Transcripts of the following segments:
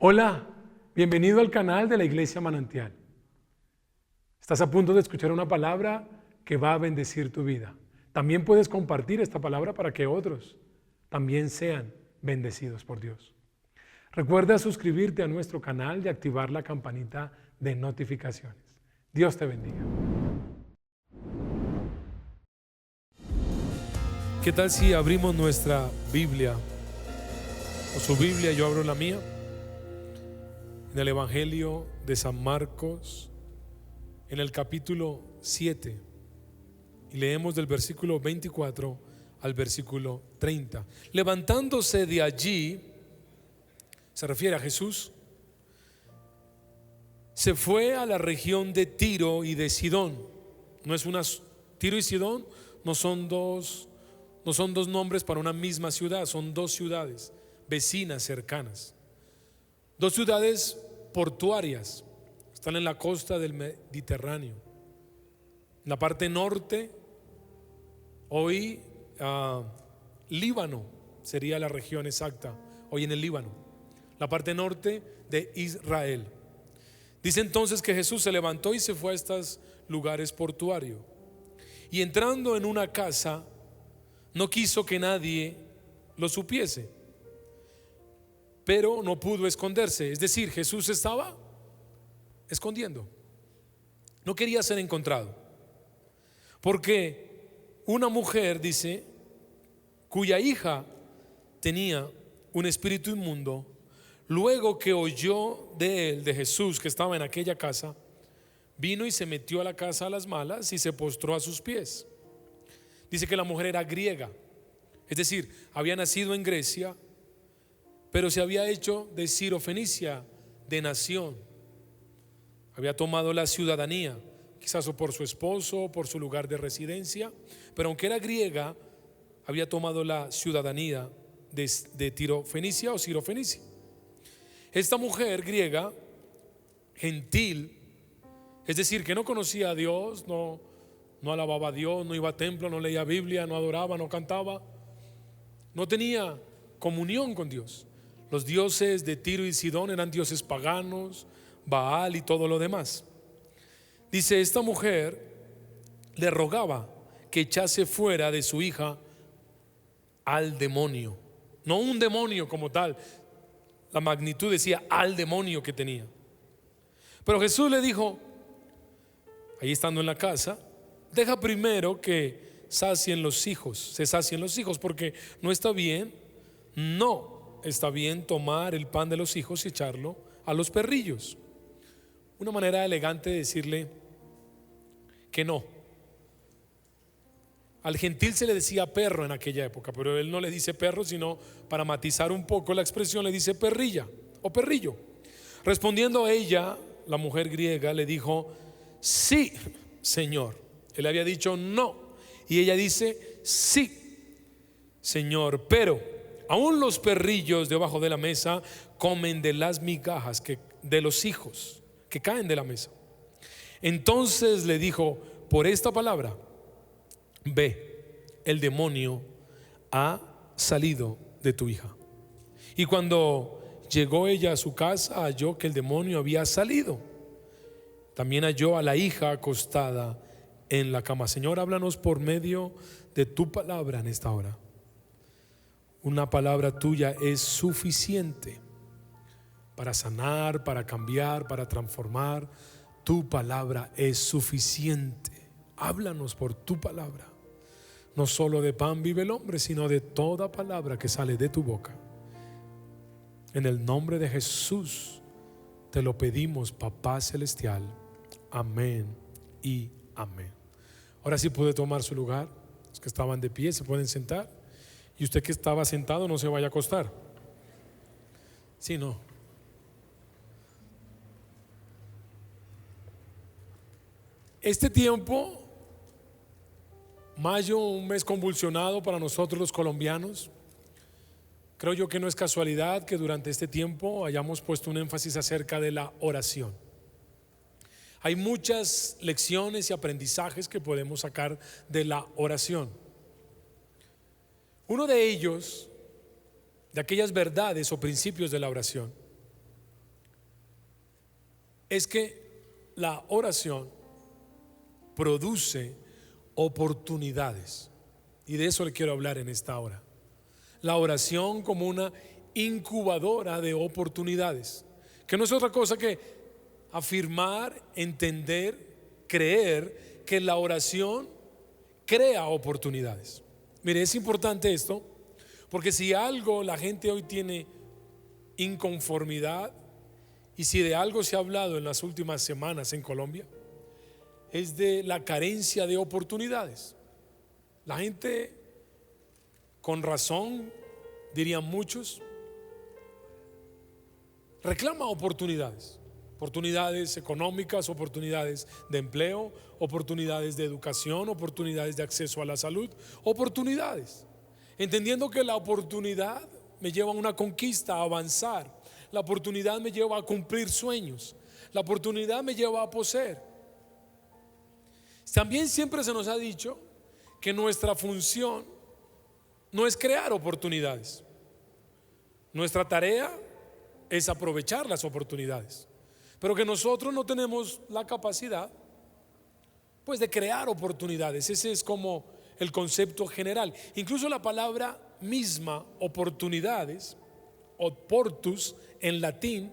Hola, bienvenido al canal de la Iglesia Manantial. Estás a punto de escuchar una palabra que va a bendecir tu vida. También puedes compartir esta palabra para que otros también sean bendecidos por Dios. Recuerda suscribirte a nuestro canal y activar la campanita de notificaciones. Dios te bendiga. ¿Qué tal si abrimos nuestra Biblia o su Biblia? Yo abro la mía en el Evangelio de San Marcos, en el capítulo 7, y leemos del versículo 24 al versículo 30. Levantándose de allí, se refiere a Jesús, se fue a la región de Tiro y de Sidón. Tiro y Sidón no son dos nombres para una misma ciudad, son dos ciudades vecinas, cercanas. Dos ciudades portuarias, están en la costa del Mediterráneo. En la parte norte, hoy Líbano sería la región exacta, hoy en el Líbano, la parte norte de Israel. Dice entonces que Jesús se levantó y se fue a estos lugares portuarios. Y entrando en una casa, no quiso que nadie lo supiese, pero no pudo esconderse. Es decir, Jesús estaba escondiendo. No quería ser encontrado, porque una mujer, dice, cuya hija tenía un espíritu inmundo, luego que oyó de él, de Jesús, que estaba en aquella casa, vino y se metió a la casa a las malas y se postró a sus pies. Dice que la mujer era griega, es decir, había nacido en Grecia, pero se había hecho de Sirofenicia, de nación. Había tomado la ciudadanía, quizás o por su esposo o por su lugar de residencia, pero aunque era griega, había tomado la ciudadanía de Tirofenicia o Sirofenicia. Esta mujer griega, gentil, es decir, que no conocía a Dios, no alababa a Dios, no iba a templo, no leía Biblia, no adoraba, no cantaba, no tenía comunión con Dios. Los dioses de Tiro y Sidón eran dioses paganos, Baal y todo lo demás. Dice, esta mujer le rogaba que echase fuera de su hija al demonio. No un demonio como tal, la magnitud decía al demonio que tenía. Pero Jesús le dijo, ahí estando en la casa, deja primero que se sacien los hijos, porque no está bien tomar el pan de los hijos y echarlo a los perrillos. Una manera elegante de decirle que no. Al gentil se le decía perro en aquella época, pero él no le dice perro, sino para matizar un poco la expresión le dice perrilla o perrillo. Respondiendo a ella, la mujer griega le dijo, sí, Señor. Él había dicho no, y ella dice, sí, Señor, pero aún los perrillos debajo de la mesa comen de las migajas de los hijos que caen de la mesa. Entonces le dijo, por esta palabra, ve, el demonio ha salido de tu hija. Y cuando llegó ella a su casa, halló que el demonio había salido. También halló a la hija acostada en la cama. Señor, háblanos por medio de tu palabra en esta hora. Una palabra tuya es suficiente para sanar, para cambiar, para transformar. Tu palabra es suficiente. Háblanos por tu palabra. No solo de pan vive el hombre, sino de toda palabra que sale de tu boca. En el nombre de Jesús te lo pedimos, Papá Celestial. Amén y amén. Ahora sí puede tomar su lugar. Los que estaban de pie se pueden sentar. Y usted que estaba sentado no se vaya a acostar. Sí, no. Este tiempo, mayo, un mes convulsionado para nosotros los colombianos. Creo yo que no es casualidad que durante este tiempo hayamos puesto un énfasis acerca de la oración. Hay muchas lecciones y aprendizajes que podemos sacar de la oración. Uno de ellos, de aquellas verdades o principios de la oración, es que la oración produce oportunidades. Y de eso le quiero hablar en esta hora. La oración como una incubadora de oportunidades, que no es otra cosa que afirmar, entender, creer que la oración crea oportunidades. Mire, es importante esto, porque si algo la gente hoy tiene inconformidad, y si de algo se ha hablado en las últimas semanas en Colombia, es de la carencia de oportunidades. La gente, con razón, dirían muchos, reclama oportunidades. Oportunidades económicas, oportunidades de empleo, oportunidades de educación, oportunidades de acceso a la salud, oportunidades. Entendiendo que la oportunidad me lleva a una conquista, a avanzar. La oportunidad me lleva a cumplir sueños. La oportunidad me lleva a poseer. También siempre se nos ha dicho que nuestra función no es crear oportunidades. Nuestra tarea es aprovechar las oportunidades, pero que nosotros no tenemos la capacidad pues de crear oportunidades. Ese es como el concepto general. Incluso la palabra misma, oportunidades, oportus en latín,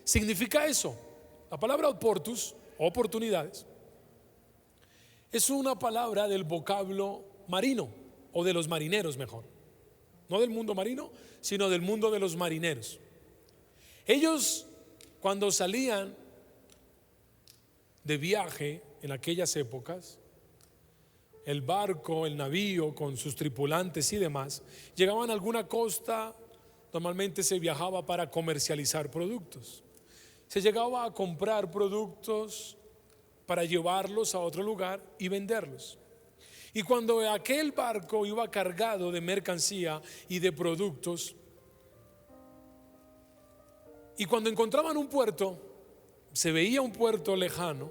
significa eso. La palabra oportus, oportunidades, es una palabra del vocablo marino, o de los marineros mejor. No del mundo marino, sino del mundo de los marineros. Ellos, cuando salían de viaje en aquellas épocas, el barco, el navío con sus tripulantes y demás, llegaban a alguna costa. Normalmente se viajaba para comercializar productos. Se llegaba a comprar productos para llevarlos a otro lugar y venderlos. Y cuando aquel barco iba cargado de mercancía y de productos, y cuando encontraban un puerto, se veía un puerto lejano,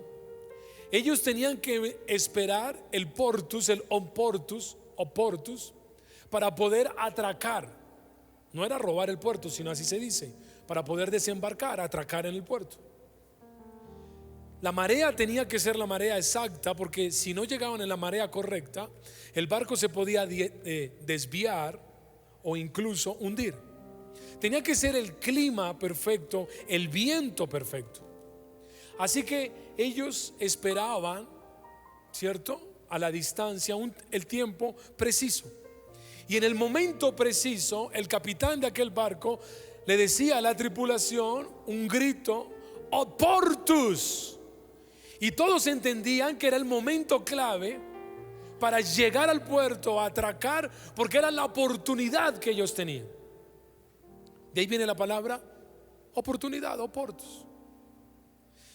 ellos tenían que esperar el portus, el oportus, para poder atracar. No era robar el puerto, sino así se dice, para poder desembarcar, atracar en el puerto. La marea tenía que ser la marea exacta, porque si no llegaban en la marea correcta, el barco se podía desviar o incluso hundir. Tenía que ser el clima perfecto, el viento perfecto. Así que ellos esperaban, ¿cierto?, a la distancia, el tiempo preciso. Y en el momento preciso, el capitán de aquel barco le decía a la tripulación un grito: oportus. Y todos entendían que era el momento clave para llegar al puerto, a atracar, porque era la oportunidad que ellos tenían. De ahí viene la palabra oportunidad, oportus.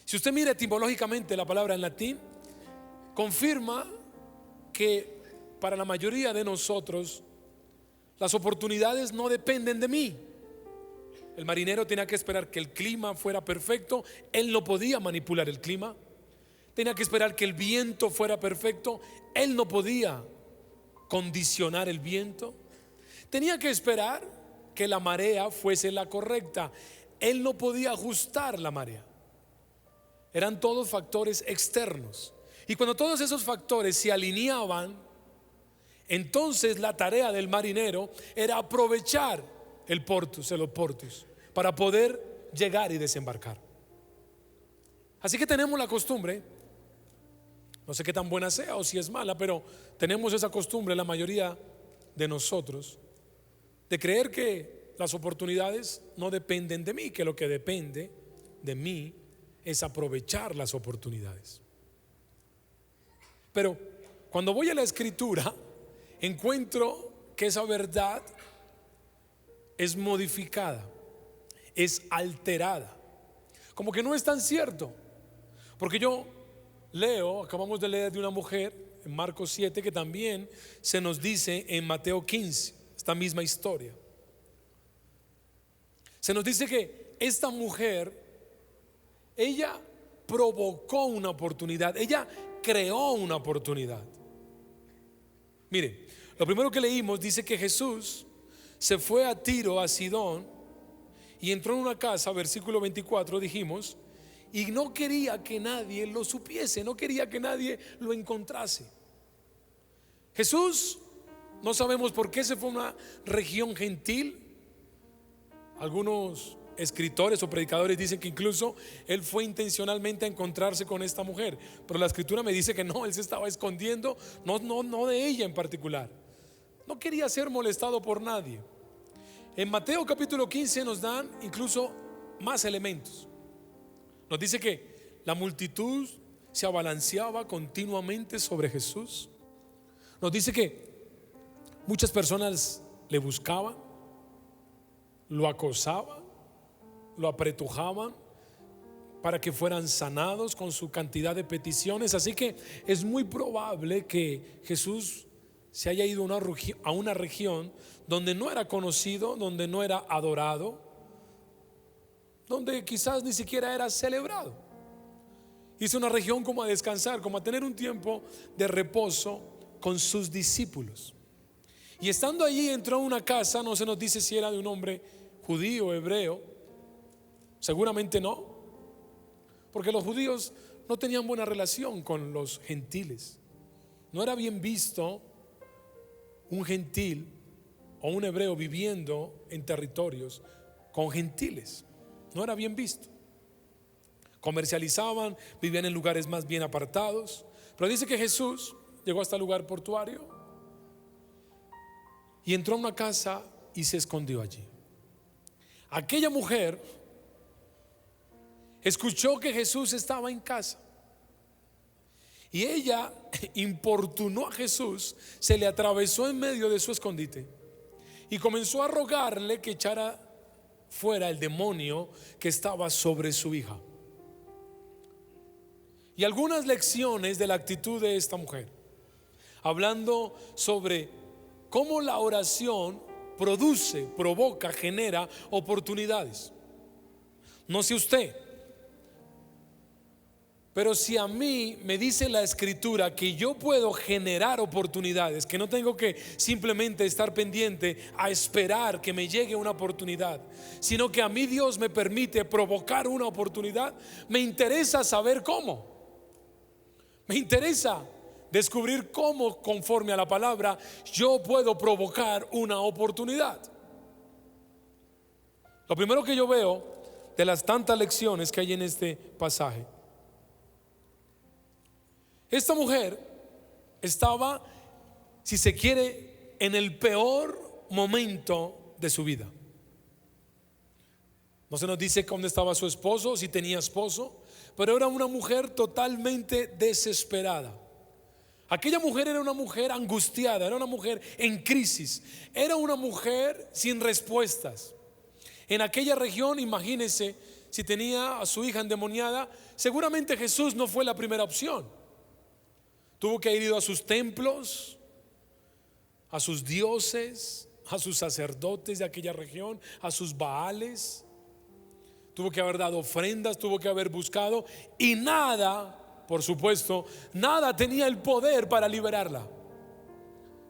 Si usted mira etimológicamente la palabra en latín, confirma que para la mayoría de nosotros las oportunidades no dependen de mí. El marinero tenía que esperar que el clima fuera perfecto. Él no podía manipular el clima. Tenía que esperar que el viento fuera perfecto. Él no podía condicionar el viento. Tenía que esperar que la marea fuese la correcta. Él no podía ajustar la marea. Eran todos factores externos. Y cuando todos esos factores se alineaban, entonces la tarea del marinero era aprovechar el oportus, para poder llegar y desembarcar. Así que tenemos la costumbre, no sé qué tan buena sea o si es mala, pero tenemos esa costumbre, la mayoría de nosotros, de creer que las oportunidades no dependen de mí, que lo que depende de mí es aprovechar las oportunidades. Pero cuando voy a la escritura, encuentro que esa verdad es modificada, es alterada, como que no es tan cierto. Porque yo acabamos de leer de una mujer en Marcos 7, que también se nos dice en Mateo 15, esta misma historia. Se nos dice que esta mujer, ella provocó una oportunidad, ella creó una oportunidad. Mire, lo primero que leímos dice que Jesús se fue a Tiro, a Sidón, y entró en una casa, versículo 24 dijimos, y no quería que nadie lo supiese, no quería que nadie lo encontrase. Jesús, no sabemos por qué se fue a una región gentil. Algunos escritores o predicadores dicen que incluso él fue intencionalmente a encontrarse con esta mujer, pero la escritura me dice que no, él se estaba escondiendo, no de ella en particular. No quería ser molestado por nadie. En Mateo capítulo 15 nos dan incluso más elementos. Nos dice que la multitud se abalanceaba continuamente sobre Jesús. Nos dice que muchas personas le buscaban, lo acosaban, lo apretujaban para que fueran sanados con su cantidad de peticiones. Así que es muy probable que Jesús se haya ido a una región donde no era conocido, donde no era adorado, donde quizás ni siquiera era celebrado. Hizo una región como a descansar, como a tener un tiempo de reposo con sus discípulos. Y estando allí entró a una casa, no se nos dice si era de un hombre judío o hebreo, seguramente no, porque los judíos no tenían buena relación con los gentiles. No era bien visto un gentil o un hebreo viviendo en territorios con gentiles. No era bien visto. Comercializaban, vivían en lugares más bien apartados. Pero dice que Jesús llegó hasta el lugar portuario y entró a una casa y se escondió allí. Aquella mujer escuchó que Jesús estaba en casa y ella importunó a Jesús, se le atravesó en medio de su escondite y comenzó a rogarle que echara fuera el demonio que estaba sobre su hija. Y algunas lecciones de la actitud de esta mujer, hablando sobre cómo la oración produce, provoca, genera oportunidades. No sé usted, pero si a mí me dice la escritura que yo puedo generar oportunidades, que no tengo que simplemente estar pendiente a esperar que me llegue una oportunidad, sino que a mí Dios me permite provocar una oportunidad, me interesa saber cómo. Me interesa descubrir cómo, conforme a la palabra, yo puedo provocar una oportunidad. Lo primero que yo veo de las tantas lecciones que hay en este pasaje, esta mujer estaba, si se quiere, en el peor momento de su vida. No se nos dice dónde estaba su esposo, si tenía esposo, pero era una mujer totalmente desesperada. Aquella mujer era una mujer angustiada, era una mujer en crisis, era una mujer sin respuestas. En aquella región, imagínense, si tenía a su hija endemoniada, seguramente Jesús no fue la primera opción. Tuvo que haber ido a sus templos, a sus dioses, a sus sacerdotes de aquella región, a sus baales. Tuvo que haber dado ofrendas, tuvo que haber buscado, y nada, por supuesto, nada tenía el poder para liberarla.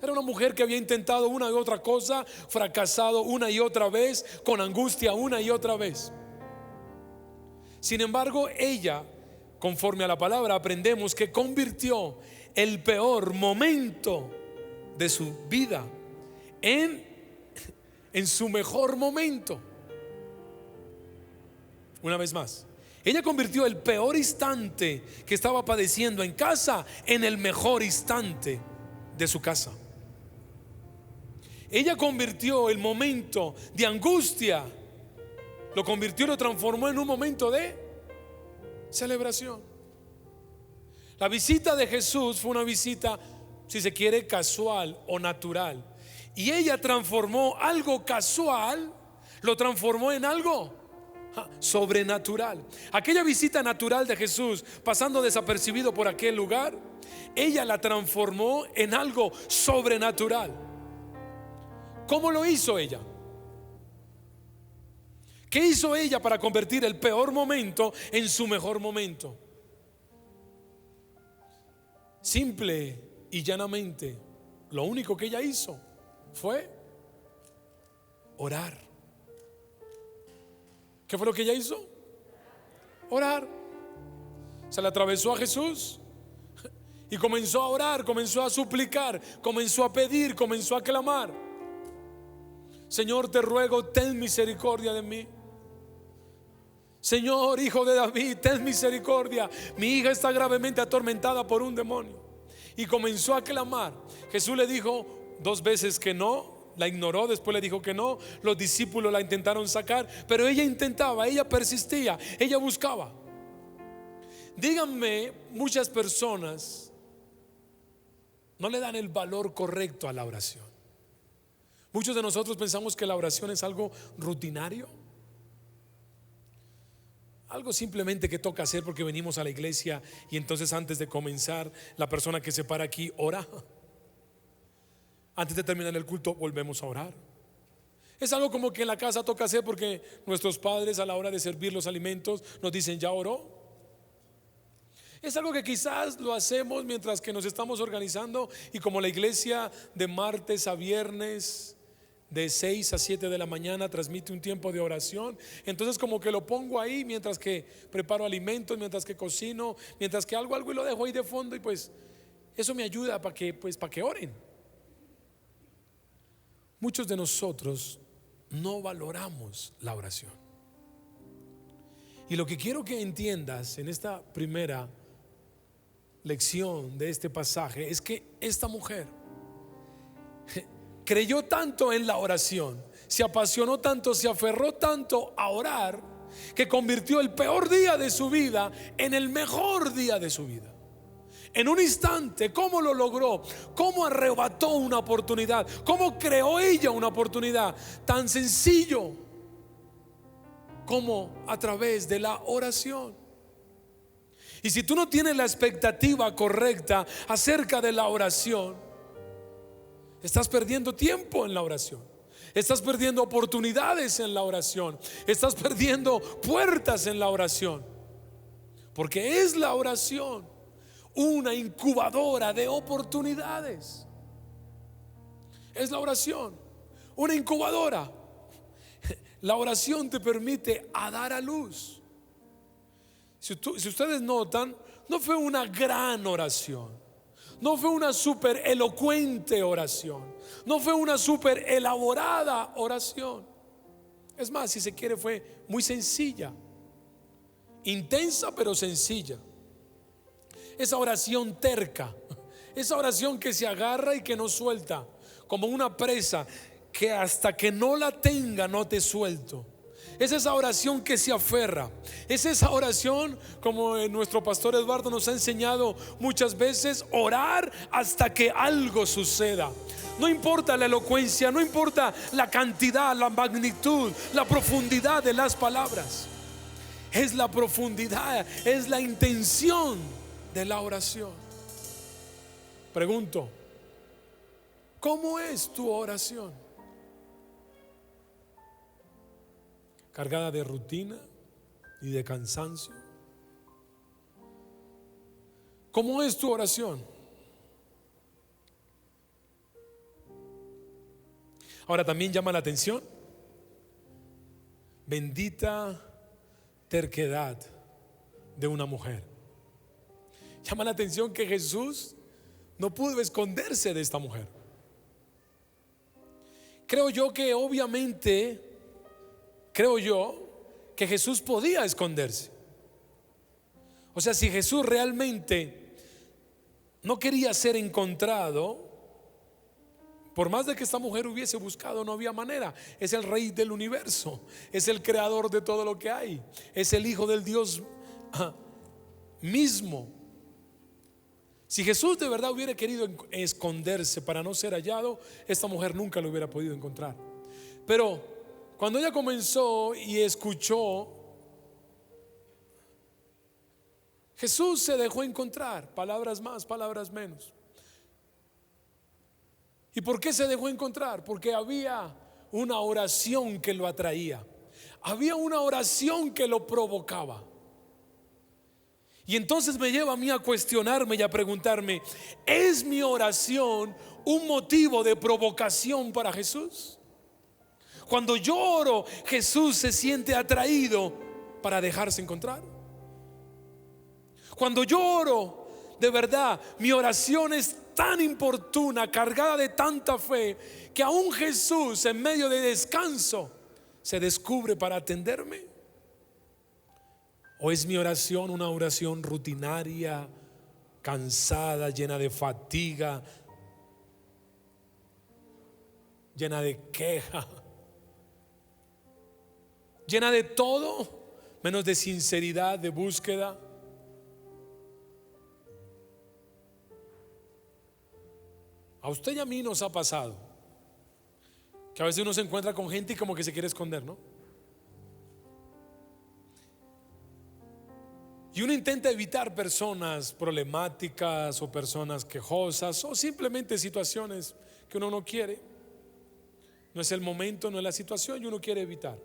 Era una mujer que había intentado una y otra cosa, fracasado una y otra vez, con angustia una y otra vez. Sin embargo, ella, conforme a la palabra, aprendemos que convirtió el peor momento de su vida en su mejor momento. Una vez más, ella convirtió el peor instante que estaba padeciendo en casa en el mejor instante de su casa. Ella convirtió el momento de angustia, lo convirtió y lo transformó en un momento de celebración. La visita de Jesús fue una visita, si se quiere, casual o natural, y ella transformó algo casual, lo transformó en algo sobrenatural. Aquella visita natural de Jesús, pasando desapercibido por aquel lugar, ella la transformó en algo sobrenatural. ¿Cómo lo hizo ella? ¿Qué hizo ella para convertir el peor momento en su mejor momento? Simple y llanamente, lo único que ella hizo fue orar. ¿Qué fue lo que ella hizo? Orar. Se le atravesó a Jesús y comenzó a orar, comenzó a suplicar, comenzó a pedir, comenzó a clamar: Señor, te ruego, ten misericordia de mí. Señor, Hijo de David, ten misericordia. Mi hija está gravemente atormentada por un demonio. Y comenzó a clamar. Jesús le dijo 2 veces que no. La ignoró, después le dijo que no. Los discípulos la intentaron sacar, pero ella intentaba, ella persistía, ella buscaba. Díganme, muchas personas no le dan el valor correcto a la oración. Muchos de nosotros pensamos que la oración es algo rutinario, algo simplemente que toca hacer porque venimos a la iglesia y entonces antes de comenzar la persona que se para aquí ora. Antes de terminar el culto volvemos a orar. Es algo como que en la casa toca hacer porque nuestros padres a la hora de servir los alimentos nos dicen: ya oró. Es algo que quizás lo hacemos mientras que nos estamos organizando, y como la iglesia de martes a viernes de 6 a 7 de la mañana transmite un tiempo de oración, entonces como que lo pongo ahí mientras que preparo alimentos, mientras que cocino, mientras que algo y lo dejo ahí de fondo, y pues eso me ayuda para que oren. Muchos de nosotros no valoramos la oración. Y lo que quiero que entiendas en esta primera lección de este pasaje es que esta mujer creyó tanto en la oración, se apasionó tanto, se aferró tanto a orar, que convirtió el peor día de su vida en el mejor día de su vida. En un instante. ¿Cómo lo logró? ¿Cómo arrebató una oportunidad? ¿Cómo creó ella una oportunidad? Tan sencillo como a través de la oración. Y si tú no tienes la expectativa correcta acerca de la oración, estás perdiendo tiempo en la oración, estás perdiendo oportunidades en la oración, estás perdiendo puertas en la oración, porque es la oración una incubadora de oportunidades. Es la oración una incubadora. La oración te permite a dar a luz. Si ustedes notan, no fue una gran oración, no fue una súper elocuente oración, no fue una súper elaborada oración. Es más, si se quiere, fue muy sencilla, intensa pero sencilla. Esa oración terca, esa oración que se agarra y que no suelta, como una presa que hasta que no la tenga no te suelto. Es esa oración que se aferra. Es esa oración, como nuestro pastor Eduardo nos ha enseñado muchas veces, orar hasta que algo suceda. No importa la elocuencia, no importa la cantidad, la magnitud, la profundidad de las palabras. Es la profundidad, es la intención de la oración. Pregunto, ¿cómo es tu oración? ¿Cargada de rutina y de cansancio? ¿Cómo es tu oración? Ahora también llama la atención, bendita terquedad de una mujer. Llama la atención que Jesús no pudo esconderse de esta mujer. Creo yo que Jesús podía esconderse. O sea, si Jesús realmente no quería ser encontrado, por más de que esta mujer hubiese buscado, no había manera. Es el rey del universo, es el creador de todo lo que hay, es el hijo del Dios mismo. Si Jesús de verdad hubiera querido esconderse para no ser hallado, esta mujer nunca lo hubiera podido encontrar. Pero cuando ella comenzó y escuchó, Jesús se dejó encontrar, palabras más, palabras menos. ¿Y por qué se dejó encontrar? Porque había una oración que lo atraía, había una oración que lo provocaba. Y entonces me lleva a mí a cuestionarme y a preguntarme, ¿es mi oración un motivo de provocación para Jesús? Cuando yo oro, Jesús se siente atraído para dejarse encontrar. Cuando yo oro, de verdad, mi oración es tan importuna, cargada de tanta fe, que aún Jesús en medio de descanso se descubre para atenderme. ¿O es mi oración una oración rutinaria, cansada, llena de fatiga, llena de queja, llena de todo menos de sinceridad, de búsqueda? A usted y a mí nos ha pasado que a veces uno se encuentra con gente y como que se quiere esconder, ¿no? Y uno intenta evitar personas problemáticas o personas quejosas o simplemente situaciones que uno no quiere. No es el momento, no es la situación y uno quiere evitar.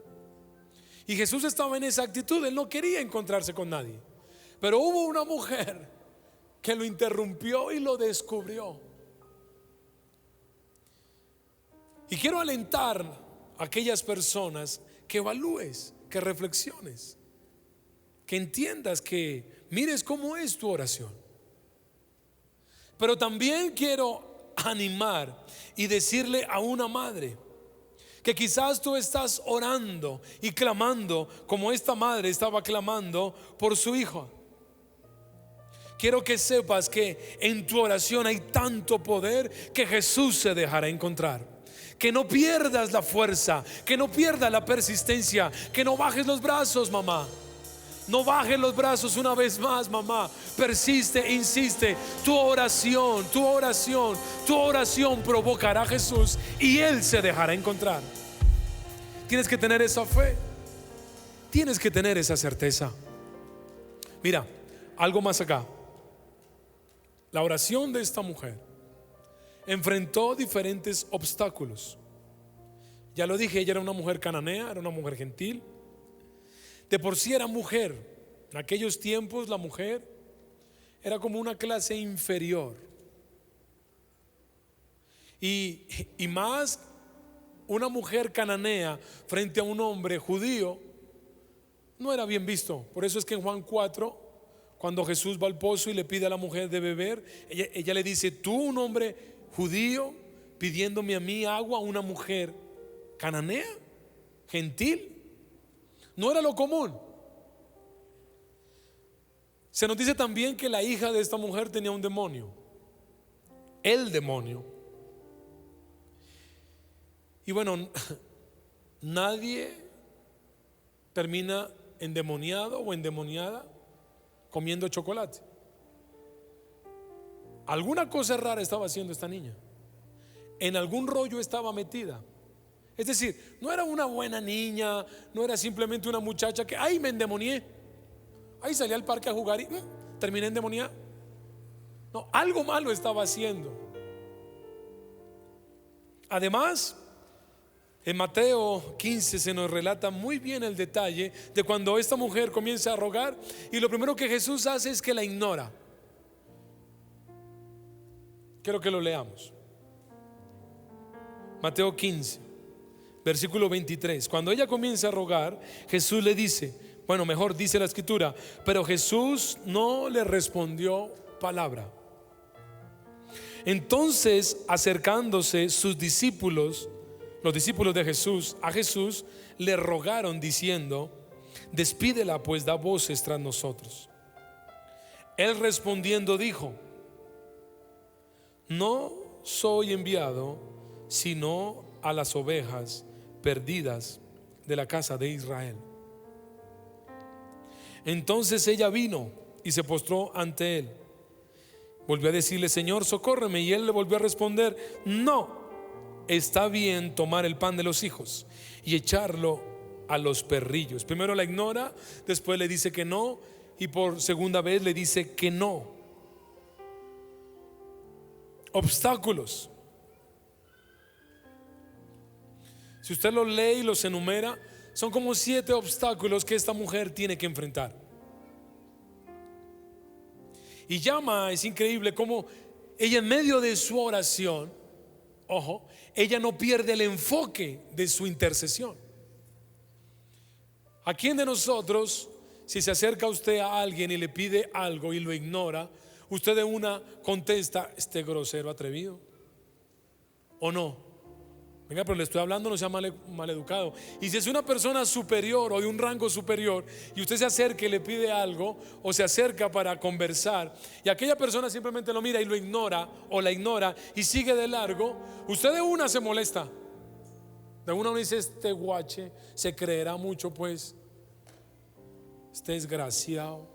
Y Jesús estaba en esa actitud, él no quería encontrarse con nadie. Pero hubo una mujer que lo interrumpió y lo descubrió. Y quiero alentar a aquellas personas que evalúes, que reflexiones, que entiendas, que mires cómo es tu oración. Pero también quiero animar y decirle a una madre que quizás tú estás orando y clamando como esta madre estaba clamando por su hijo. Quiero que sepas que en tu oración hay tanto poder que Jesús se dejará encontrar. Que no pierdas la fuerza, que no pierdas la persistencia, que no bajes los brazos, mamá. No bajes los brazos una vez más, mamá. Persiste, insiste. Tu oración provocará a Jesús y Él se dejará encontrar. Tienes que tener esa fe. Tienes que tener esa certeza. Mira, algo más acá. La oración de esta mujer enfrentó diferentes obstáculos. Ya lo dije, ella era una mujer cananea, era una mujer gentil. De por sí era mujer. En aquellos tiempos la mujer era como una clase inferior. Y más una mujer cananea frente a un hombre judío no era bien visto. Por eso es que en Juan 4, cuando Jesús va al pozo y le pide a la mujer de beber, ella le dice: tú, un hombre judío, pidiéndome a mí agua, una mujer cananea, gentil. No era lo común. Se nos dice también que la hija de esta mujer tenía un demonio, el demonio. Y bueno, nadie termina endemoniado o endemoniada comiendo chocolate. Alguna cosa rara estaba haciendo esta niña. En algún rollo estaba metida. Es decir, no era una buena niña, no era simplemente una muchacha que, ay, me endemonié, ay, salí al parque a jugar y terminé endemoniada. No, algo malo estaba haciendo. Además, en Mateo 15 se nos relata muy bien el detalle de cuando esta mujer comienza a rogar y lo primero que Jesús hace es que la ignora. Quiero que lo leamos. Mateo 15, versículo 23. Cuando ella comienza a rogar, Jesús le dice, bueno, mejor dice la escritura, pero Jesús no le respondió palabra. Entonces, acercándose sus discípulos, los discípulos de Jesús, a Jesús le rogaron diciendo: despídela, pues da voces tras nosotros. Él respondiendo dijo: no soy enviado sino a las ovejas perdidas de la casa de Israel. Entonces ella vino y se postró ante él. Volvió a decirle: Señor, socórreme. Y él le volvió a responder: no está bien tomar el pan de los hijos y echarlo a los perrillos. Primero la ignora, después le dice que no, y por segunda vez le dice que no. Obstáculos. Si usted los lee y los enumera, son como 7 obstáculos que esta mujer tiene que enfrentar. Y llama, es increíble cómo ella en medio de su oración, ojo, ella no pierde el enfoque de su intercesión. ¿A quién de nosotros si se acerca usted a alguien y le pide algo y lo ignora, usted de una contesta: este grosero atrevido, ¿o no? Venga, pero le estoy hablando, no sea maleducado. Y si es una persona superior o de un rango superior y usted se acerca y le pide algo, o se acerca para conversar, y aquella persona simplemente lo mira y lo ignora o la ignora y sigue de largo, usted de una se molesta. De una uno dice: este guache se creerá mucho, pues, este desgraciado.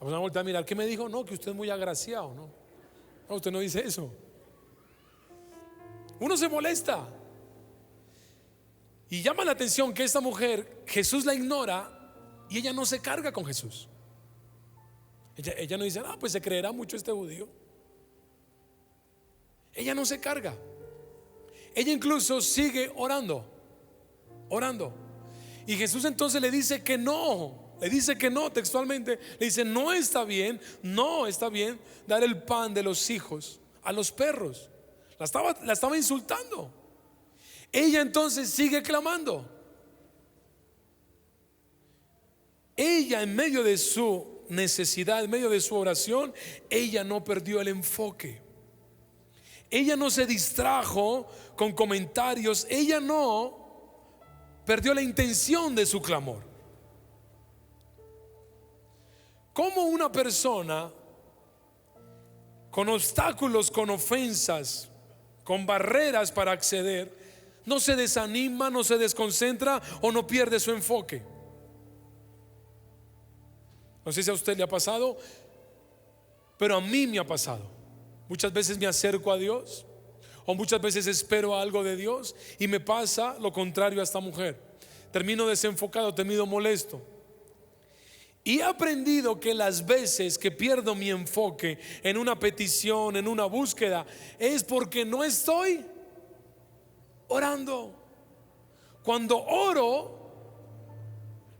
Vamos a volver a mirar. ¿Qué me dijo? No, que usted es muy agraciado. No, usted no dice eso. Uno se molesta. Y llama la atención que esta mujer, Jesús la ignora y ella no se carga con Jesús. Ella no dice: ah, pues se creerá mucho este judío. Ella no se carga. Ella incluso sigue orando. Y Jesús entonces le dice que no. Le dice que no, textualmente. Le dice: no está bien dar el pan de los hijos a los perros. La estaba insultando. Ella entonces sigue clamando. Ella, en medio de su necesidad, en medio de su oración, ella no perdió el enfoque. Ella no se distrajo con comentarios. Ella no perdió la intención de su clamor. ¿Cómo una persona con obstáculos, con ofensas, con barreras para acceder, no se desanima, no se desconcentra o no pierde su enfoque? No sé si a usted le ha pasado, pero a mí me ha pasado. Muchas veces me acerco a Dios, o muchas veces espero algo de Dios, y me pasa lo contrario a esta mujer. Termino desenfocado, termino molesto. Y he aprendido que las veces que pierdo mi enfoque en una petición, en una búsqueda, es porque no estoy orando. Cuando oro,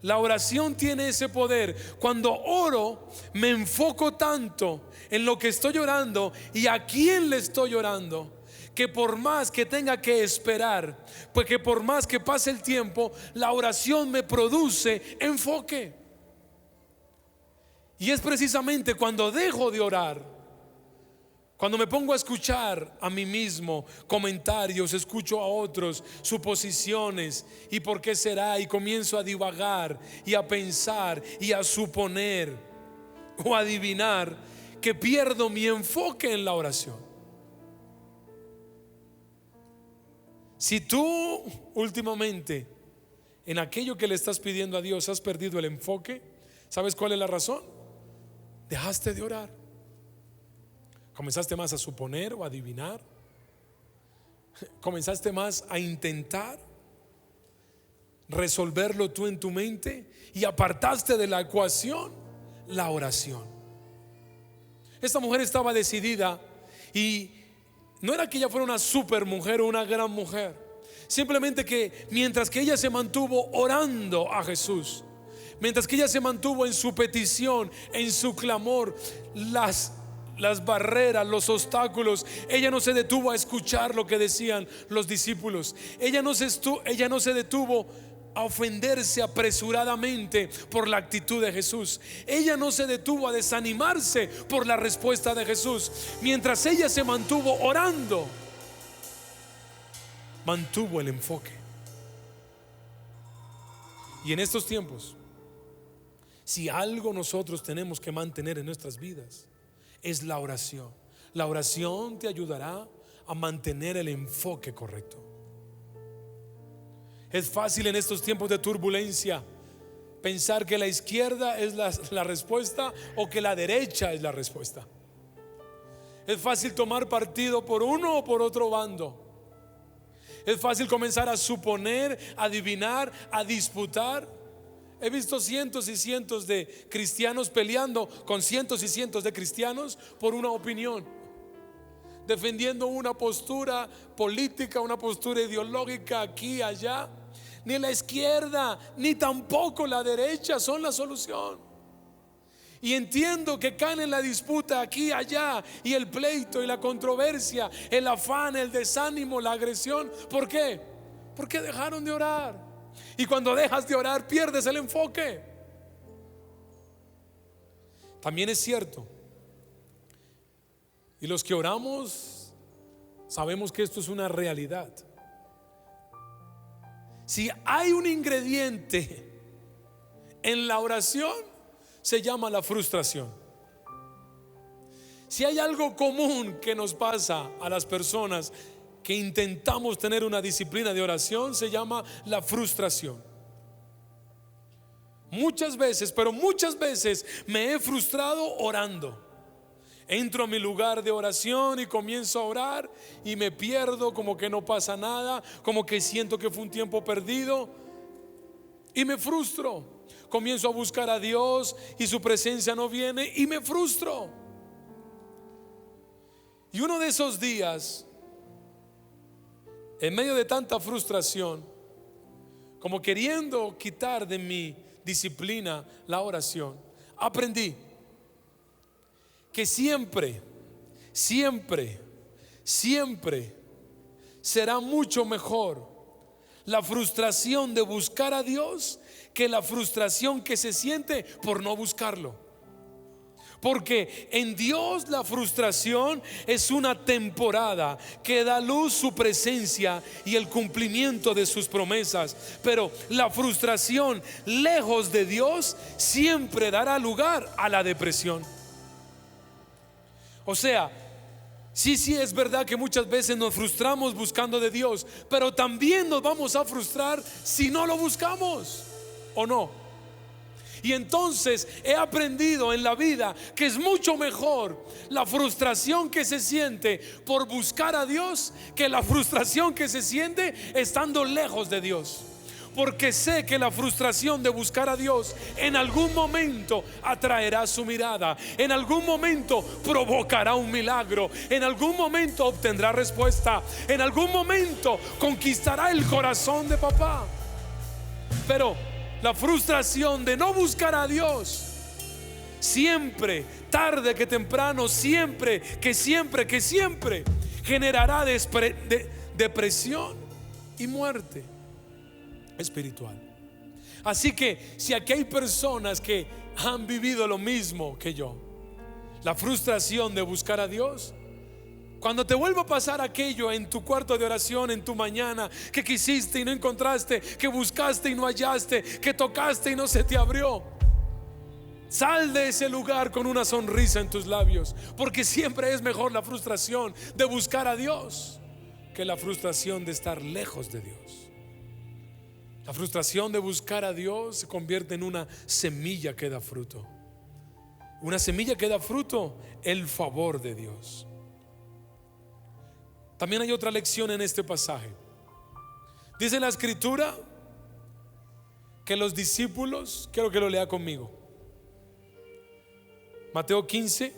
la oración tiene ese poder. Cuando oro, me enfoco tanto en lo que estoy orando y a quién le estoy orando, que por más que tenga que esperar, pues que por más que pase el tiempo, la oración me produce enfoque. Y es precisamente cuando dejo de orar, cuando me pongo a escuchar a mí mismo comentarios, escucho a otros suposiciones y por qué será, y comienzo a divagar y a pensar y a suponer o adivinar, que pierdo mi enfoque en la oración. Si tú últimamente en aquello que le estás pidiendo a Dios has perdido el enfoque, ¿sabes cuál es la razón? Dejaste de orar. Comenzaste más a suponer o adivinar. Comenzaste más a intentar resolverlo tú en tu mente y apartaste de la ecuación la oración. Esta mujer estaba decidida, y no era que ella fuera una super mujer o una gran mujer, simplemente que mientras que ella se mantuvo orando a Jesús, mientras que ella se mantuvo en su petición, en su clamor, las barreras, los obstáculos, ella no se detuvo a escuchar lo que decían los discípulos. Ella no se detuvo a ofenderse apresuradamente por la actitud de Jesús. Ella no se detuvo a desanimarse por la respuesta de Jesús. Mientras ella se mantuvo orando, mantuvo el enfoque. Y en estos tiempos, si algo nosotros tenemos que mantener en nuestras vidas, es la oración. La oración te ayudará a mantener el enfoque correcto. Es fácil en estos tiempos de turbulencia pensar que la izquierda es la respuesta, o que la derecha es la respuesta. Es fácil tomar partido por uno o por otro bando. Es fácil comenzar a suponer, a adivinar, a disputar. He visto cientos y cientos de cristianos peleando con cientos y cientos de cristianos por una opinión, defendiendo una postura política, una postura ideológica aquí, allá. Ni la izquierda ni tampoco la derecha son la solución. Y entiendo que caen en la disputa aquí, allá, y el pleito y la controversia, el afán, el desánimo, la agresión. ¿Por qué? Porque dejaron de orar. Y cuando dejas de orar, pierdes el enfoque. También es cierto, y los que oramos sabemos que esto es una realidad. Si hay un ingrediente en la oración, se llama la frustración. Si hay algo común que nos pasa a las personas que intentamos tener una disciplina de oración, se llama la frustración. Muchas veces, pero muchas veces me he frustrado orando. Entro a mi lugar de oración y comienzo a orar y me pierdo, como que no pasa nada, como que siento que fue un tiempo perdido y me frustro. Comienzo a buscar a Dios y su presencia no viene y me frustro. Y uno de esos días, en medio de tanta frustración, como queriendo quitar de mi disciplina la oración, aprendí que siempre será mucho mejor la frustración de buscar a Dios que la frustración que se siente por no buscarlo. Porque en Dios la frustración es una temporada que da luz su presencia y el cumplimiento de sus promesas. Pero la frustración lejos de Dios siempre dará lugar a la depresión. O sea, sí es verdad que muchas veces nos frustramos buscando de Dios, pero también nos vamos a frustrar si no lo buscamos, ¿o no? Y entonces he aprendido en la vida que es mucho mejor la frustración que se siente por buscar a Dios que la frustración que se siente estando lejos de Dios. Porque sé que la frustración de buscar a Dios en algún momento atraerá su mirada, en algún momento provocará un milagro, en algún momento obtendrá respuesta, en algún momento conquistará el corazón de papá. Pero la frustración de no buscar a Dios siempre, tarde que temprano, siempre generará depresión y muerte espiritual. Así que si aquí hay personas que han vivido lo mismo que yo, la frustración de buscar a Dios, cuando te vuelva a pasar aquello en tu cuarto de oración, en tu mañana, que quisiste y no encontraste, que buscaste y no hallaste, que tocaste y no se te abrió, sal de ese lugar con una sonrisa en tus labios, porque siempre es mejor la frustración de buscar a Dios que la frustración de estar lejos de Dios. La frustración de buscar a Dios se convierte en una semilla que da fruto. Una semilla que da fruto, el favor de Dios. También hay otra lección en este pasaje. Dice la escritura que los discípulos, quiero que lo lea conmigo, Mateo 15,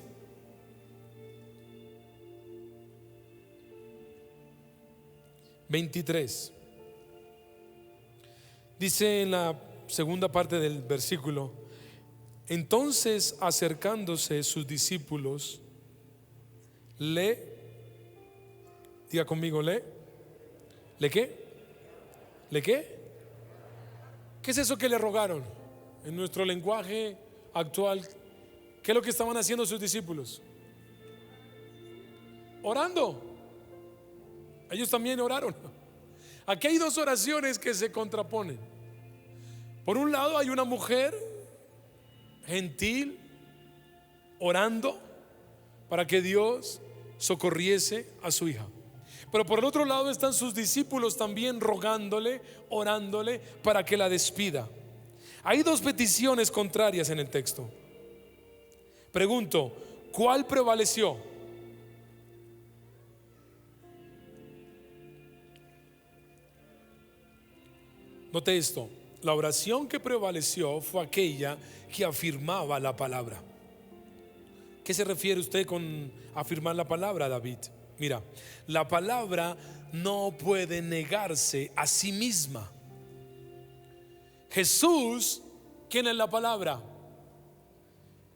(23) dice en la segunda parte del versículo: entonces acercándose sus discípulos, diga conmigo, ¿le qué? ¿Le qué? ¿Qué es eso que le rogaron? En nuestro lenguaje actual, ¿qué es lo que estaban haciendo sus discípulos? Orando. Ellos también oraron. Aquí hay dos oraciones que se contraponen. Por un lado hay una mujer gentil orando para que Dios socorriese a su hija. Pero por el otro lado están sus discípulos también rogándole, orándole para que la despida. Hay dos peticiones contrarias en el texto. Pregunto, ¿cuál prevaleció? Note esto, la oración que prevaleció fue aquella que afirmaba la palabra. ¿Qué se refiere usted con afirmar la palabra, David? Mira, la palabra no puede negarse a sí misma. Jesús, ¿quién es la palabra?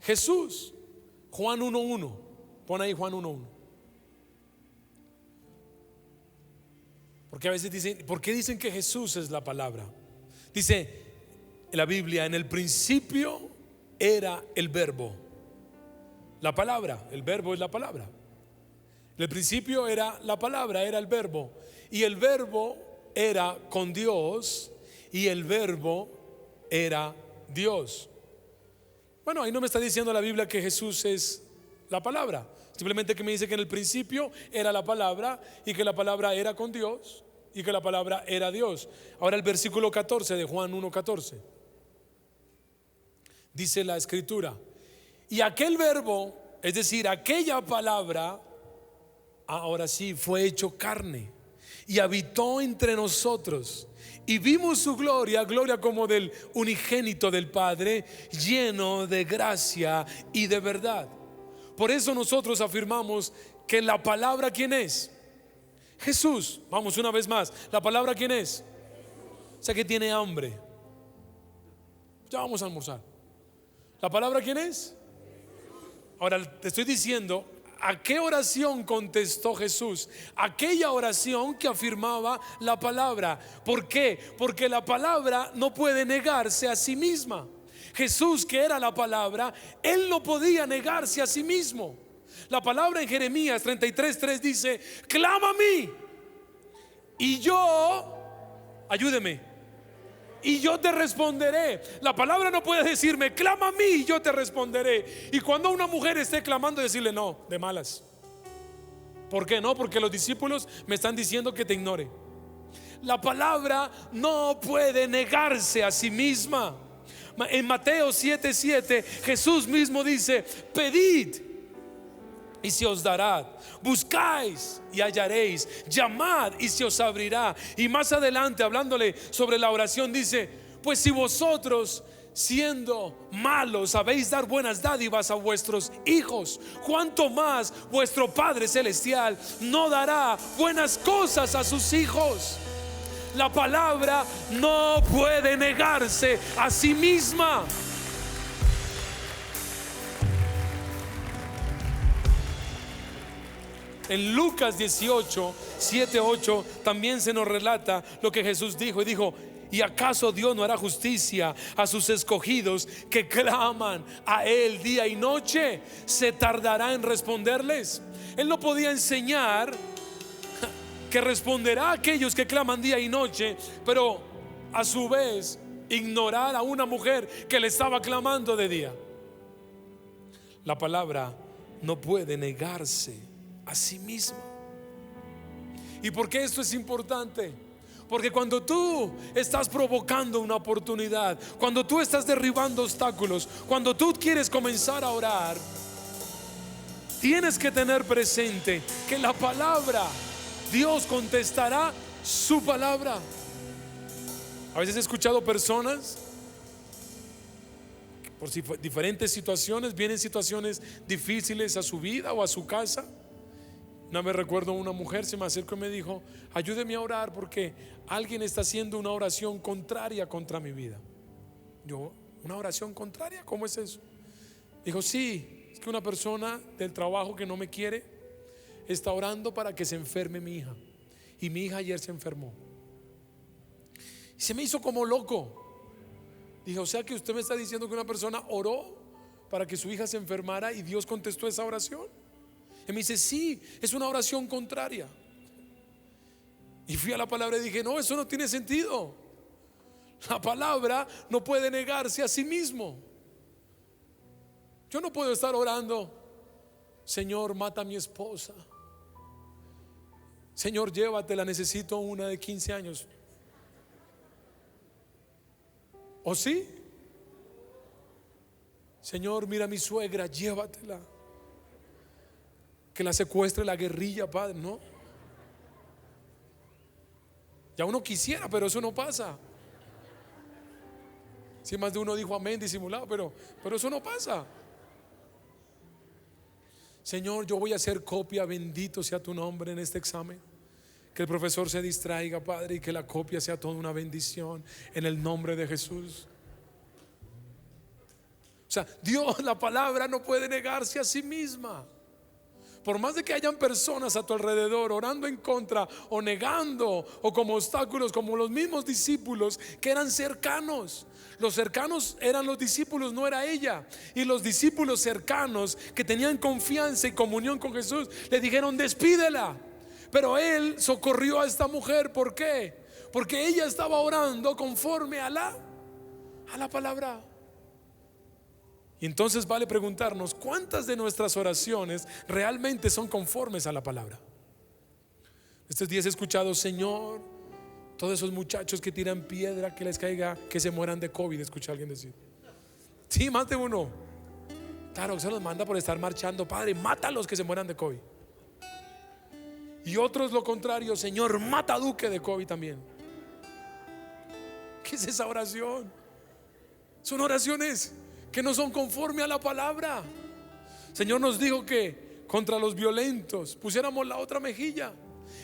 Jesús. Juan 1:1. Pon ahí Juan 1:1. Porque a veces dicen, ¿por qué dicen que Jesús es la palabra? Dice en la Biblia, en el principio era el verbo, la palabra. El verbo es la palabra. En el principio era la palabra, era el verbo. Y el verbo era con Dios y el verbo era Dios. Bueno, ahí no me está diciendo la Biblia que Jesús es la palabra. Simplemente que me dice que en el principio era la palabra y que la palabra era con Dios y que la palabra era Dios. Ahora el versículo 14 de Juan 1:14. Dice la escritura: y aquel verbo, es decir, aquella palabra, ahora sí, fue hecho carne y habitó entre nosotros. Y vimos su gloria, gloria como del unigénito del Padre, lleno de gracia y de verdad. Por eso nosotros afirmamos que la palabra, ¿quién es? Jesús. Vamos una vez más, la palabra, ¿quién es? O sea que tiene hambre. Ya vamos a almorzar. ¿La palabra quién es? Ahora te estoy diciendo a qué oración contestó Jesús. Aquella oración que afirmaba la palabra. ¿Por qué? Porque la palabra no puede negarse a sí misma. Jesús, que era la palabra, él no podía negarse a sí mismo. La palabra en Jeremías 33:3 dice: clama a mí y yo, ayúdeme, y yo te responderé. La palabra no puede decirme: clama a mí y yo te responderé. Y cuando una mujer esté clamando, decirle: no, de malas. ¿Por qué no? Porque los discípulos me están diciendo que te ignore. La palabra no puede negarse a sí misma. En Mateo 7:7 Jesús mismo dice: pedid y se os dará, buscáis y hallaréis, llamad y se os abrirá. Y más adelante, hablándole sobre la oración, dice: pues si vosotros, siendo malos, sabéis dar buenas dádivas a vuestros hijos, cuánto más vuestro Padre Celestial no dará buenas cosas a sus hijos. La palabra no puede negarse a sí misma. En Lucas 18:7-8 también se nos relata lo que Jesús dijo. Y dijo: ¿y acaso Dios no hará justicia a sus escogidos que claman a Él día y noche? ¿Se tardará en responderles? Él no podía enseñar que responderá a aquellos que claman día y noche, pero a su vez ignorar a una mujer que le estaba clamando de día. La palabra no puede negarse a sí misma. ¿Y por qué esto es importante? Porque cuando tú estás provocando una oportunidad, cuando tú estás derribando obstáculos, cuando tú quieres comenzar a orar, tienes que tener presente que la palabra, Dios contestará su palabra. A veces he escuchado personas por diferentes situaciones, vienen situaciones difíciles a su vida o a su casa. Una vez recuerdo una mujer se me acercó y me dijo: ayúdeme a orar porque alguien está haciendo una oración contraria contra mi vida. Yo: ¿una oración contraria? ¿Cómo es eso? Dijo: sí, es que una persona del trabajo que no me quiere está orando para que se enferme mi hija. Y mi hija ayer se enfermó. Y se me hizo como loco. Dije: o sea que usted me está diciendo que una persona oró para que su hija se enfermara y Dios contestó esa oración. Y me dice: sí, es una oración contraria. Y fui a la palabra y dije: no, eso no tiene sentido. La palabra no puede negarse a sí mismo. Yo no puedo estar orando: Señor, mata a mi esposa. Señor, llévatela, necesito una de 15 años. ¿O sí? Señor, mira a mi suegra, llévatela. Que la secuestre la guerrilla, Padre. No. Ya uno quisiera, pero eso no pasa. Si más de uno dijo amén disimulado, pero eso no pasa. Señor, yo voy a hacer copia, bendito sea tu nombre en este examen. Que el profesor se distraiga, Padre, y que la copia sea toda una bendición en el nombre de Jesús. O sea, Dios, la palabra no puede negarse a sí misma. Por más de que hayan personas a tu alrededor orando en contra o negando o como obstáculos, como los mismos discípulos que eran cercanos. Los cercanos eran los discípulos, no era ella. Y los discípulos cercanos que tenían confianza y comunión con Jesús le dijeron: despídela. Pero él socorrió a esta mujer. ¿Por qué? Porque ella estaba orando conforme a la palabra. Y entonces vale preguntarnos: ¿cuántas de nuestras oraciones realmente son conformes a la palabra? Estos días he escuchado: Señor, todos esos muchachos que tiran piedra, que les caiga, que se mueran de COVID. Escuché a alguien decir. Sí, más de uno. Claro, se los manda por estar marchando. Padre, mátalos que se mueran de COVID. Y otros lo contrario: Señor, mata a Duque de COVID también. ¿Qué es esa oración? Son oraciones que no son conforme a la palabra. Señor nos dijo que contra los violentos pusiéramos la otra mejilla.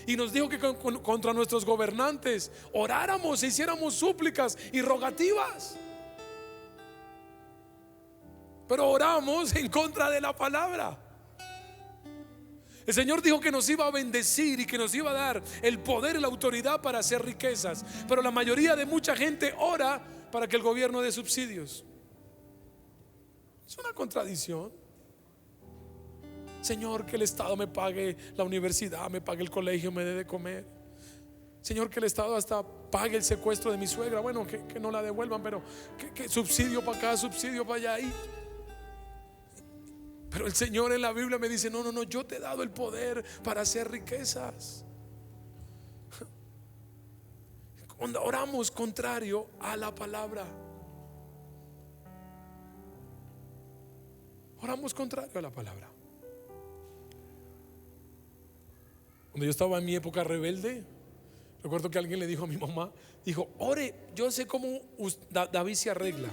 Y nos dijo que contra nuestros gobernantes oráramos e hiciéramos súplicas y rogativas. Pero oramos en contra de la palabra. El Señor dijo que nos iba a bendecir y que nos iba a dar el poder y la autoridad para hacer riquezas. Pero la mayoría de mucha gente ora para que el gobierno dé subsidios. Es una contradicción. Señor, que el Estado me pague la universidad, me pague el colegio, me dé de comer. Señor, que el Estado hasta pague el secuestro de mi suegra. Bueno, que no la devuelvan, pero que subsidio para acá, subsidio para allá. Pero el Señor en la Biblia me dice: no, yo te he dado el poder para hacer riquezas. Cuando oramos contrario a la palabra, oramos contrario a la palabra. Cuando yo estaba en mi época rebelde, recuerdo que alguien le dijo a mi mamá, dijo: ore, yo sé cómo David se arregla.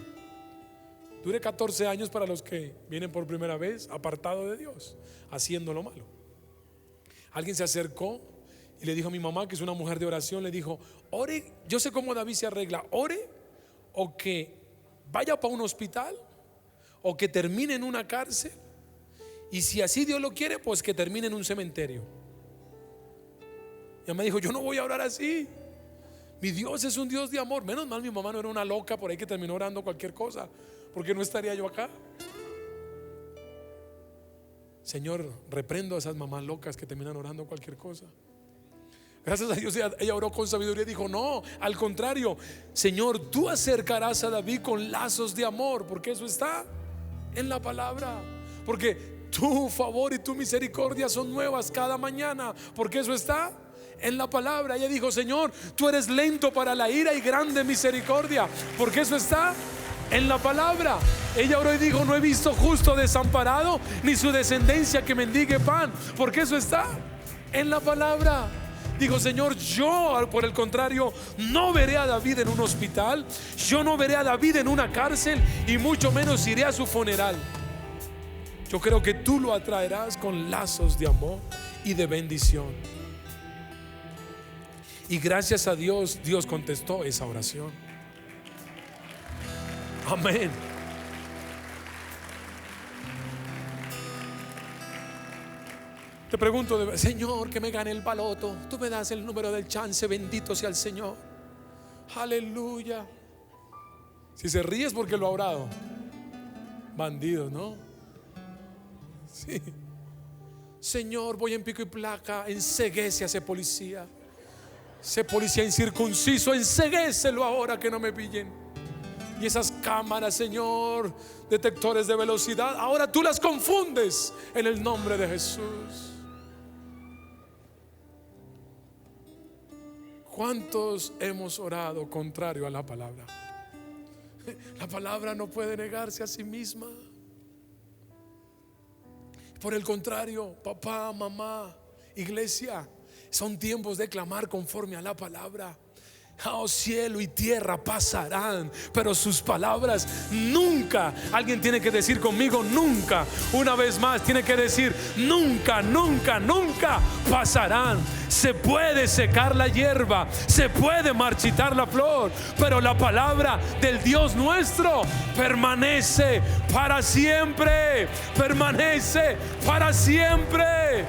Dure 14 años para los que vienen por primera vez, apartado de Dios, haciendo lo malo. Alguien se acercó y le dijo a mi mamá, que es una mujer de oración, le dijo: ore, yo sé cómo David se arregla. Ore, o que vaya para un hospital, o que termine en una cárcel, y si así Dios lo quiere, pues que termine en un cementerio. Y ella me dijo: yo no voy a orar así. Mi Dios es un Dios de amor. Menos mal mi mamá no era una loca por ahí que terminó orando cualquier cosa, porque no estaría yo acá. Señor, reprendo a esas mamás locas que terminan orando cualquier cosa. Gracias a Dios ella oró con sabiduría y dijo: no, al contrario, Señor, tú acercarás a David con lazos de amor, porque eso está en la palabra. Porque tu favor y tu misericordia son nuevas cada mañana, porque eso está en la palabra. Ella dijo: Señor, tú eres lento para la ira y grande misericordia, porque eso está en la palabra. Ella oró y dijo: no he visto justo desamparado, ni su descendencia que mendigue pan, porque eso está en la palabra. Dijo: Señor, yo por el contrario no veré a David en un hospital, yo no veré a David en una cárcel, y mucho menos iré a su funeral. Yo creo que tú lo atraerás con lazos de amor y de bendición. Y gracias a Dios, Dios contestó esa oración. Amén. Te pregunto: Señor, que me gane el baloto, tú me das el número del chance, bendito sea el Señor. Aleluya. Si se ríe es porque lo ha orado. Bandido, ¿no? Sí. Señor, voy en pico y placa, enceguece a ese policía. Ese policía incircunciso, enceguécelo ahora, que no me pillen. Y esas cámaras, Señor, detectores de velocidad, ahora tú las confundes en el nombre de Jesús. ¿Cuántos hemos orado contrario a la palabra? La palabra no puede negarse a sí misma. Por el contrario, papá, mamá, iglesia, son tiempos de clamar conforme a la palabra. Oh, cielo y tierra pasarán, pero sus palabras nunca. Alguien tiene que decir conmigo nunca. Una vez más tiene que decir nunca, nunca, nunca pasarán. Se puede secar la hierba, se puede marchitar la flor, pero la palabra del Dios nuestro permanece para siempre. Permanece para siempre.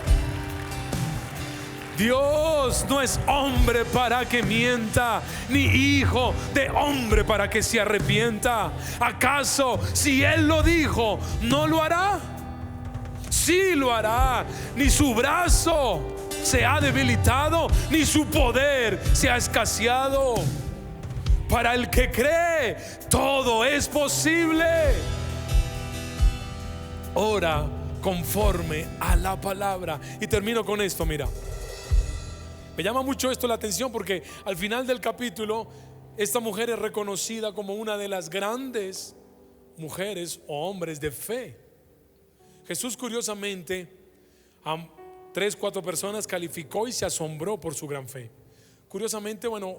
Dios no es hombre para que mienta, ni hijo de hombre para que se arrepienta. ¿Acaso si Él lo dijo, no lo hará? Sí lo hará. Ni su brazo se ha debilitado, ni su poder se ha escaseado. Para el que cree, todo es posible. Ora conforme a la palabra. Y termino con esto, mira. Me llama mucho esto la atención porque al final del capítulo esta mujer es reconocida como una de las grandes mujeres o hombres de fe. Jesús curiosamente a 3-4 personas calificó y se asombró por su gran fe. Curiosamente, bueno,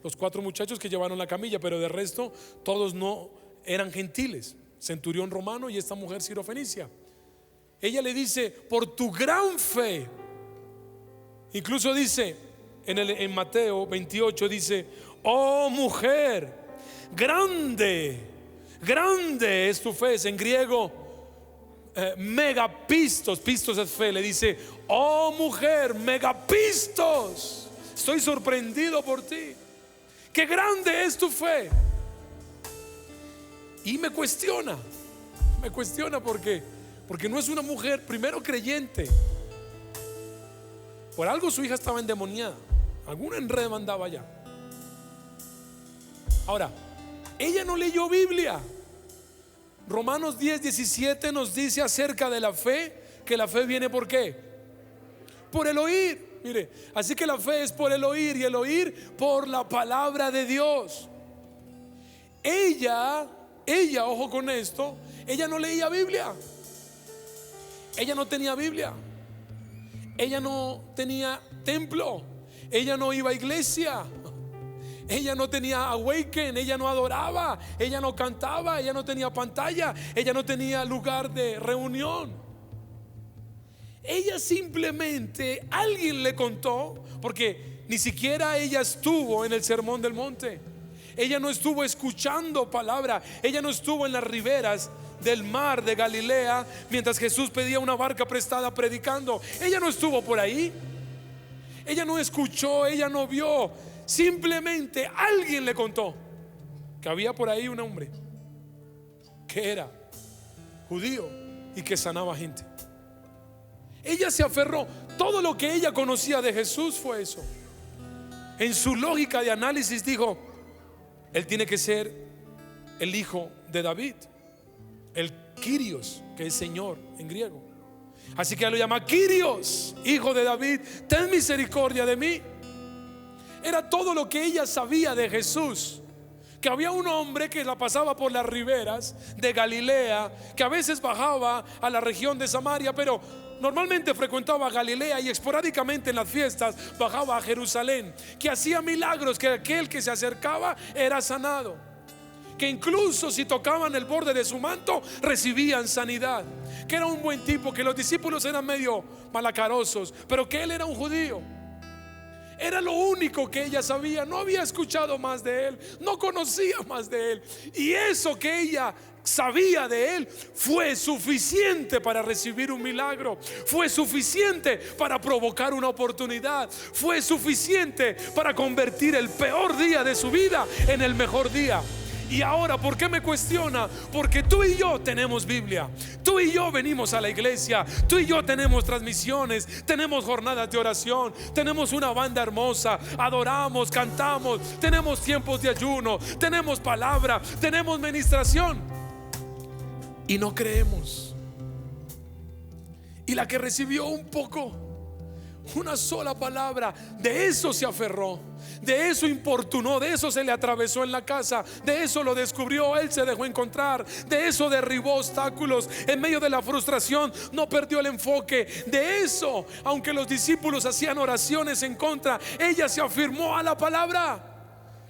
los 4 muchachos que llevaron la camilla, pero de resto todos no eran gentiles. Centurión romano y esta mujer sirofenicia. Ella le dice: por tu gran fe. Incluso dice en Mateo 28, dice: oh mujer, grande, grande es tu fe. Es en griego megapistos. Pistos es fe. Le dice: oh mujer, megapistos, estoy sorprendido por ti. Qué grande es tu fe. Y me cuestiona porque no es una mujer primero creyente. Por algo su hija estaba endemoniada, algún enredo andaba allá. Ahora, ella no leyó Biblia. Romanos 10:17 nos dice acerca de la fe, que la fe viene ¿por qué? Por el oír. Mire, así que la fe es por el oír, y el oír por la palabra de Dios. Ella, ojo con esto, ella no leía Biblia. Ella no tenía Biblia. Ella no tenía templo. Ella no iba a iglesia. Ella no tenía awaken. Ella no adoraba. Ella no cantaba. Ella no tenía pantalla. Ella no tenía lugar de reunión. Ella simplemente, alguien le contó, porque ni siquiera ella estuvo en el Sermón del Monte. Ella no estuvo escuchando palabra. Ella no estuvo en las riberas del mar de Galilea mientras Jesús pedía una barca prestada predicando. Ella no estuvo por ahí. Ella no escuchó, ella no vio. Simplemente alguien le contó que había por ahí un hombre que era judío y que sanaba gente. Ella se aferró. Todo lo que ella conocía de Jesús fue eso. En su lógica de análisis dijo: él tiene que ser el hijo de David, el Kyrios, que es Señor en griego. Así que ella lo llama: Kyrios, hijo de David, ten misericordia de mí. Era todo lo que ella sabía de Jesús. Que había un hombre que la pasaba por las riberas de Galilea, que a veces bajaba a la región de Samaria, pero normalmente frecuentaba Galilea y esporádicamente en las fiestas bajaba a Jerusalén, que hacía milagros, que aquel que se acercaba era sanado, que incluso si tocaban el borde de su manto recibían sanidad, que era un buen tipo, que los discípulos eran medio malacarosos, pero que él era un judío. Era lo único que ella sabía. No había escuchado más de él, no conocía más de él. Y eso que ella sabía de él fue suficiente para recibir un milagro. Fue suficiente para provocar una oportunidad. Fue suficiente para convertir el peor día de su vida en el mejor día. Y ahora, ¿por qué me cuestiona? Porque tú y yo tenemos Biblia. Tú y yo venimos a la iglesia. Tú y yo tenemos transmisiones. Tenemos jornadas de oración. Tenemos una banda hermosa. Adoramos, cantamos. Tenemos tiempos de ayuno. Tenemos palabra. Tenemos ministración. Y no creemos. Y la que recibió un poco, una sola palabra, de eso se aferró. De eso importunó, de eso se le atravesó en la casa, de eso lo descubrió, él se dejó encontrar, de eso derribó obstáculos. En medio de la frustración no perdió el enfoque. De eso, aunque los discípulos hacían oraciones en contra, ella se afirmó a la palabra.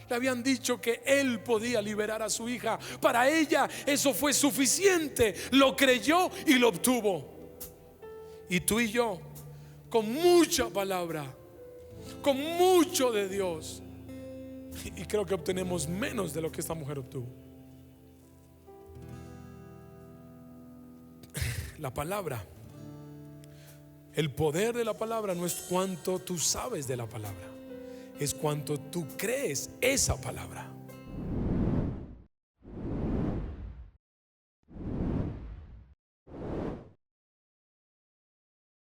le habían dicho que él podía liberar a su hija. Para ella eso fue suficiente. Lo creyó y lo obtuvo. Y tú y yo, con mucha palabra, con mucho de Dios, y creo que obtenemos menos de lo que esta mujer obtuvo. La palabra, el poder de la palabra no es cuánto tú sabes de la palabra, es cuánto tú crees esa palabra.